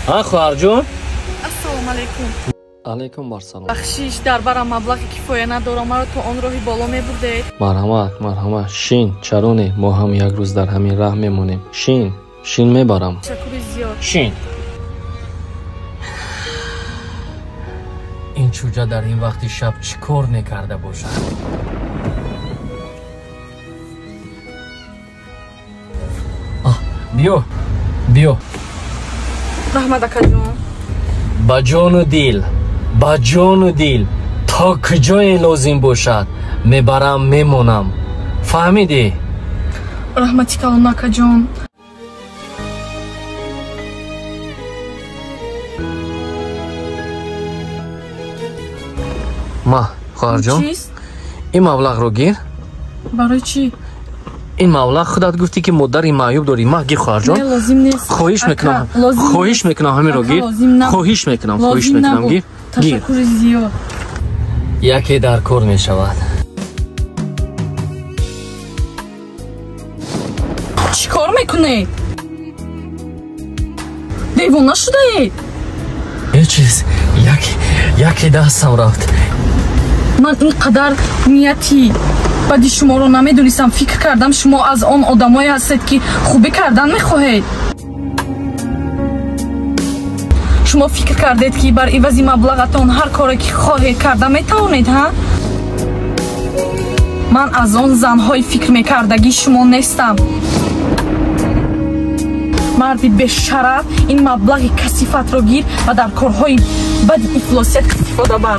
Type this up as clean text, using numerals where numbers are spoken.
ها خواهر جون؟ السلام علیکم. علیکم بر سلام. بخشیش درباره مبلغی کفایه ندارم، مرا تو آن راهی بالا میبرده. مرحمت شین چرونه ما هم یک روز در همین راه میمونیم. شین میبرم. تشکر زیاد. شین این چوجا در این وقتی شب چیکار میکرده باشد؟ بیو رحمت اکا جون. با جان و دیل تا کجای لازم باشد میبرم میمونم. فهمیدی؟ رحمتی کلون اکا جون. ما خواهر جان چیست؟ این مبلغ رو گیر. برای چی؟ این مبلغ خودت گفتی که مادر معیوب داری. ما گیر خواهر جان. لازم نیست. خواهش میکنم همین رو گیر. خواهش میکنم گیر. تشکر زیاد. یکی در کار میشود. چی کار میکنید؟ دیوانه شده اید؟ یه چیز یکی دستم رفت. من اینقدر نیتی بدی شما رو نمیدونستم. فکر کردم شما از آن آدمایی هستید که خوبی کردن میخواهید. شما فکر کردید که بر عوض مبلغتان هر کاری که خواهید کرده میتوانید ها؟ من از آن زنهای فکر میکردگی شما نیستم. مردی به شرف این مبلغ کثیفت رو گیر و در کارهای بد افلاسیت استفاده بر.